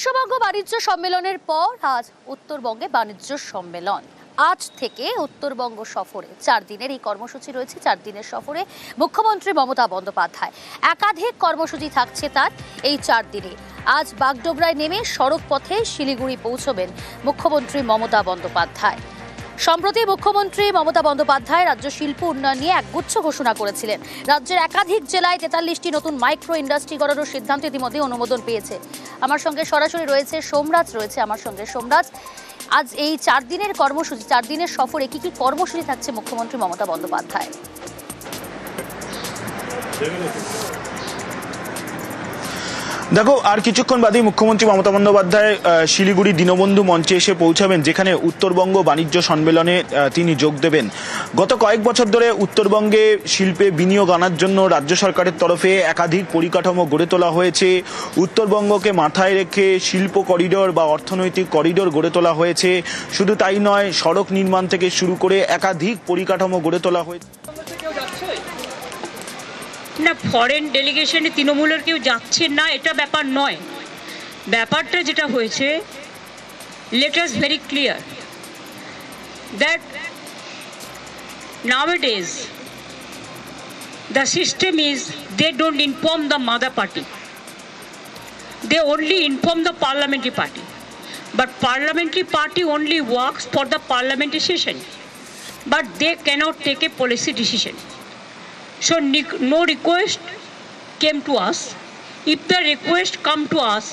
বিশ্ববঙ্গ বাণিজ্য সম্মেলনের পর আজ উত্তরবঙ্গে বাণিজ্য সম্মেলন। আজ থেকে উত্তরবঙ্গ সফরে 4 দিনের এই কর্মসূচি রয়েছে। 4 দিনের সফরে মুখ্যমন্ত্রী মমতা বন্দ্যোপাধ্যায়, একাধিক কর্মসূচি থাকছে তার এই 4 দিনে। আজ বাগডোগরায় নেমে সড়ক পথে শিলিগুড়ি পৌঁছবেন মুখ্যমন্ত্রী মমতা বন্দ্যোপাধ্যায়। সম্প্রতি মুখ্যমন্ত্রী মমতা বন্দ্যোপাধ্যায় রাজ্য শিল্প উন্নয়ন নিয়ে একগুচ্ছ ঘোষণা করেছিলেন। রাজ্যের একাধিক জেলায় 43টি নতুন মাইক্রো ইন্ডাস্ট্রি গড়ানোর সিদ্ধান্ত ইতিমধ্যে অনুমোদন পেয়েছে। আমার সঙ্গে সরাসরি রয়েছে সোমরাজ, আমার সঙ্গে সোমরাজ। আজ এই 4 দিনের কর্মসূচি, 4 দিনের সফরে কি কি কর্মসূচি থাকছে মুখ্যমন্ত্রী মমতা বন্দ্যোপাধ্যায়? দেখো, আর কিছুক্ষণ বাদেই মুখ্যমন্ত্রী মমতা বন্দ্যোপাধ্যায় শিলিগুড়ি দীনবন্ধু মঞ্চে এসে পৌঁছাবেন, যেখানে উত্তরবঙ্গ বাণিজ্য সম্মেলনে তিনি যোগ দেবেন। গত কয়েক বছর ধরে উত্তরবঙ্গে শিল্পে বিনিয়োগ আনার জন্য রাজ্য সরকারের তরফে একাধিক পরিকাঠামো গড়ে তোলা হয়েছে। উত্তরবঙ্গকে মাথায় রেখে শিল্প করিডোর বা অর্থনৈতিক করিডোর গড়ে তোলা হয়েছে। শুধু তাই নয়, সড়ক নির্মাণ থেকে শুরু করে একাধিক পরিকাঠামো গড়ে তোলা হয়েছে। না, ফরেন ডেলিগেশনে তৃণমূলের কেউ যাচ্ছে না, এটা ব্যাপার নয়। ব্যাপারটা যেটা হয়েছে, let us very clear that nowadays the system is they don't inform the mother party, they only inform the parliamentary party, but parliamentary party only works for the parliamentary session, but they cannot take a policy decision. So no request came to us. If the request come to us,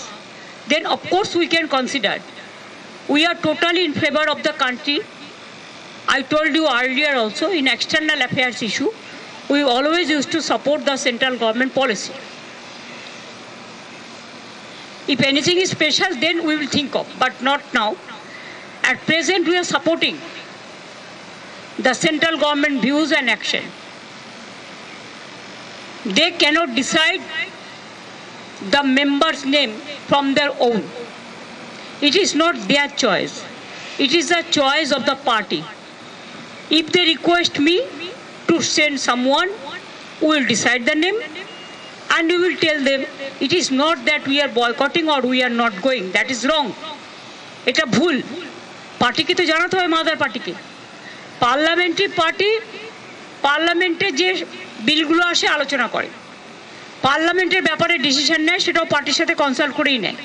then of course we can consider. We are totally in favor of the country. I told you earlier also, in external affairs issue, we always used to support the central government policy. If anything is special, then we will think of, but not now. At present, we are supporting the central government views and action. They cannot decide the member's name from their own. It is not their choice. It is the choice of the party. If they request me to send someone, we will decide the name and we will tell them. It is not that we are boycotting or we are not going. That is wrong. Eta bhul. Party ke to janato hoy mother party ke. Parliamentary party পার্লামেন্টে যে বিলগুলো আসে আলোচনা করে, পার্লামেন্টের ব্যাপারে decision নেয়, সেটাও পার্টির সাথে কনসাল্ট করেই নেয়।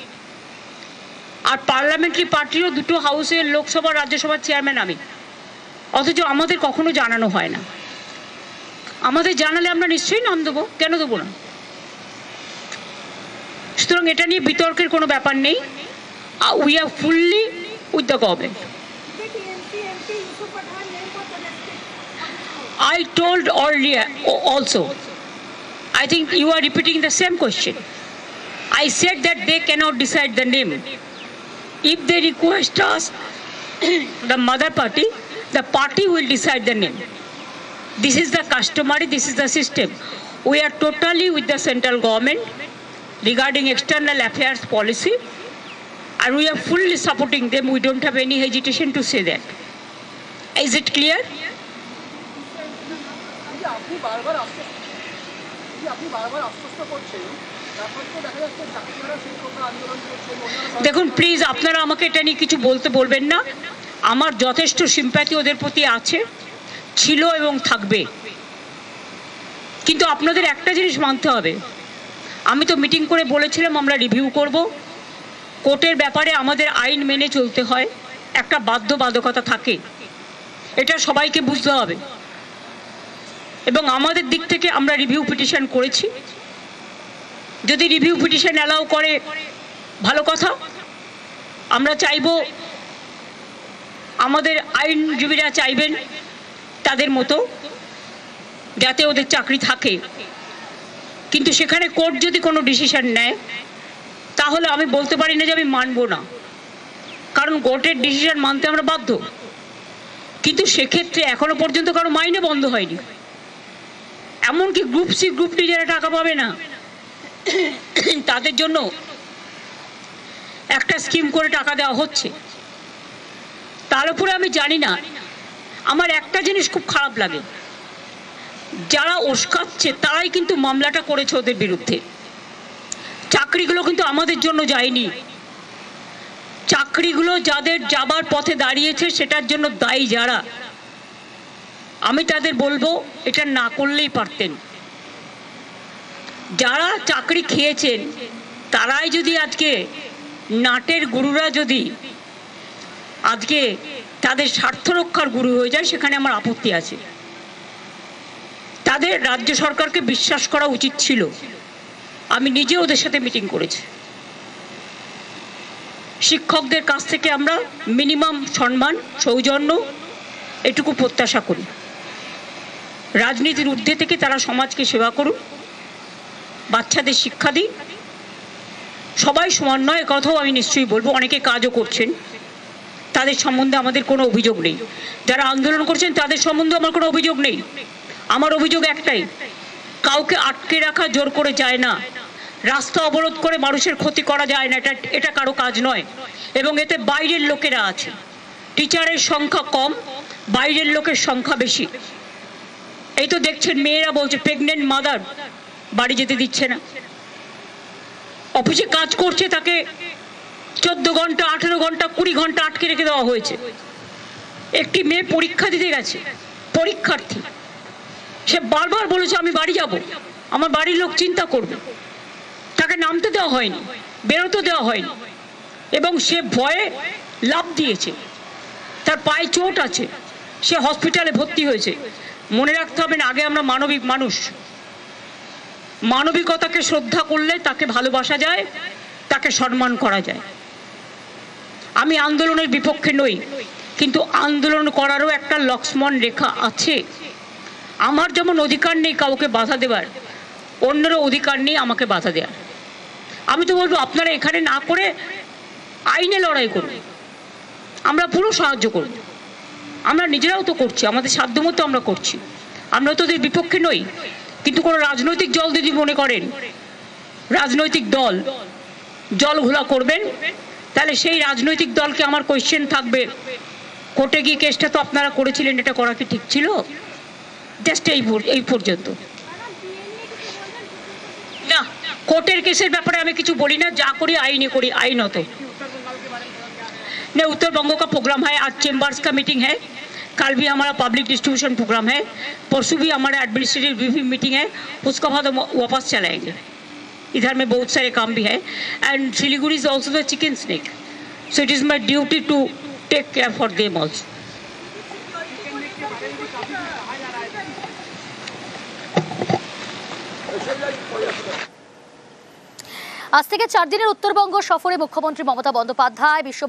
আর পার্লামেন্টারি পার্টিরও 2টো হাউসের, লোকসভা রাজ্যসভার চেয়ারম্যান আমি, অথচ আমাদের কখনো জানানো হয় না। আমাদের জানালে আমরা নিশ্চয়ই নাম দেবো, কেন দেবো না? সুতরাং এটা নিয়ে বিতর্কের কোনো ব্যাপার নেই। We are fully with the government. I told earlier also, I think you are repeating the same question. I said that they cannot decide the name. If they request us, the mother party, the party will decide the name. This is the customary, this is the system. We are totally with the central government regarding external affairs policy, and we are fully supporting them. We don't have any hesitation to say that. Is it clear? দেখুন please, আপনারা আমাকে এটা নিয়ে কিছু বলতে বলবেন না। আমার যথেষ্ট সিম্প্যাথি ওদের প্রতি আছে, ছিল এবং থাকবে। কিন্তু আপনাদের একটা জিনিস মানতে হবে, আমি তো মিটিং করে বলেছিলাম আমরা রিভিউ করব। কোর্টের ব্যাপারে আমাদের আইন মেনে চলতে হয়, একটা বাধ্যবাধকতা থাকে, এটা সবাইকে বুঝতে হবে। এবং আমাদের দিক থেকে আমরা রিভিউ পিটিশন করেছি। যদি রিভিউ পিটিশন অ্যালাউ করে ভালো কথা। আমরা চাইব, আমাদের আইনজীবীরা চাইবেন তাদের মতো, যাতে ওদের চাকরি থাকে। কিন্তু সেখানে কোর্ট যদি কোনো ডিসিশন নেয়, তাহলে আমি বলতে পারি না যে আমি মানব না, কারণ কোর্টের ডিসিশন মানতে আমরা বাধ্য। কিন্তু সেক্ষেত্রে এখনো পর্যন্ত কারো মাইনে বন্ধ হয়নি। এমনকি গ্রুপ সি গ্রুপ ডি যারা টাকা পাবে না, তাদের জন্য একটা স্কিম করে টাকা দেওয়া হচ্ছে। তার উপরে আমি জানি না, আমার একটা জিনিস খুব খারাপ লাগে, যারা উস্কাচ্ছে তারাই কিন্তু মামলাটা করেছে ওদের বিরুদ্ধে। চাকরিগুলো কিন্তু আমাদের জন্য যায়নি, চাকরিগুলো যাদের যাবার পথে দাঁড়িয়েছে সেটার জন্য দায়ী যারা, আমি তাদের বলবো এটা না করলেই পারতেন। যারা চাকরি খেয়েছেন তারাই যদি আজকে নাটের গুরুরা যদি আজকে তাদের স্বার্থ রক্ষার গুরু হয়ে যায়, সেখানে আমার আপত্তি আছে। তাদের রাজ্য সরকারকে বিশ্বাস করা উচিত ছিল। আমি নিজে ওদের সাথে মিটিং করেছি। শিক্ষকদের কাছ থেকে আমরা মিনিমাম সম্মান, সৌজন্য এটুকু প্রত্যাশা করি। রাজনীতির ঊর্ধ্বে থেকে তারা সমাজকে সেবা করুন, বাচ্চাদের শিক্ষা দিন। সবাই সমান নয়, কথাও আমি নিশ্চয়ই বলবো। অনেকে কাজও করছেন, তাদের সম্বন্ধে আমাদের কোনো অভিযোগ নেই। যারা আন্দোলন করছেন তাদের সম্বন্ধে আমার কোনো অভিযোগ নেই। আমার অভিযোগ একটাই, কাউকে আটকে রাখা জোর করে যায় না, রাস্তা অবরোধ করে মানুষের ক্ষতি করা যায় না, এটা কারো কাজ নয়। এবং এতে বাইরের লোকেরা আছে। টিচারের সংখ্যা কম, বাইরের লোকের সংখ্যা বেশি। এই তো দেখছেন মেয়েরা বলছে প্রেগনেন্ট মাদার বাড়ি যেতে দিচ্ছে না। অফিসে কাজ করছে তাকে 14 ঘন্টা, 18 ঘন্টা, 20 ঘন্টা আটকে রেখে দেওয়া হয়েছে। একটি মেয়ে পরীক্ষা দিতে গেছে, পরীক্ষার্থী, সে বারবার বলেছে আমি বাড়ি যাব, আমার বাড়ির লোক চিন্তা করবে। তাকে নামতে দেওয়া হয়নি, বেরোতে দেওয়া হয়নি, এবং সে ভয়ে লাফ দিয়েছে। তার পায়ে চোট আছে, সে হসপিটালে ভর্তি হয়েছে। মনে রাখতে হবে না, আগে আমরা মানবিক মানুষ। মানবিকতাকে শ্রদ্ধা করলে তাকে ভালোবাসা যায়, তাকে সম্মান করা যায়। আমি আন্দোলনের বিপক্ষে নই, কিন্তু আন্দোলন করারও একটা লক্ষ্মণ রেখা আছে। আমার যেমন অধিকার নেই কাউকে বাধা দেবার, অন্যেরও অধিকার নেই আমাকে বাধা দেওয়ার। আমি তো বলবো আপনারা এখানে না করে আইনে লড়াই করুন, আমরা পুরো সাহায্য করব। আমরা নিজেরাও তো করছি, আমাদের সাধ্যমতো আমরা করছি। আমরা তো ওদের বিপক্ষে নই। কিন্তু কোনো রাজনৈতিক দল যদি মনে করেন রাজনৈতিক দল জল ঘোলা করবেন, তাহলে সেই রাজনৈতিক দলকে আমার কোয়েশ্চেন থাকবে, কোর্টে গিয়ে কেসটা তো আপনারা করেছিলেন, এটা করা কি ঠিক ছিল? জাস্ট এই পর্যন্ত। না, কোর্টের কেসের ব্যাপারে আমি কিছু বলি না, যা করি আইনে करी आईनत। नहीं, उत्तर बंगो का प्रोग्राम है, आज चेम्बर्स का मीटिंग है, कल भी हमारा पब्लिक डिस्ट्रीब्यूशन प्रोग्राम है, परसों भी हमारा एडमिनिस्ट्रेटिव रिव्यू मीटिंग है, उसके बाद हम वापस चलाएंगे। इधर में बहुत सारे काम भी है, and Siliguri is also the chicken snake, so it is my duty to take care for them also. আজ থেকে 4 দিনের উত্তরবঙ্গ সফরে মুখ্যমন্ত্রী মমতা বন্দ্যোপাধ্যায় বিশ্ব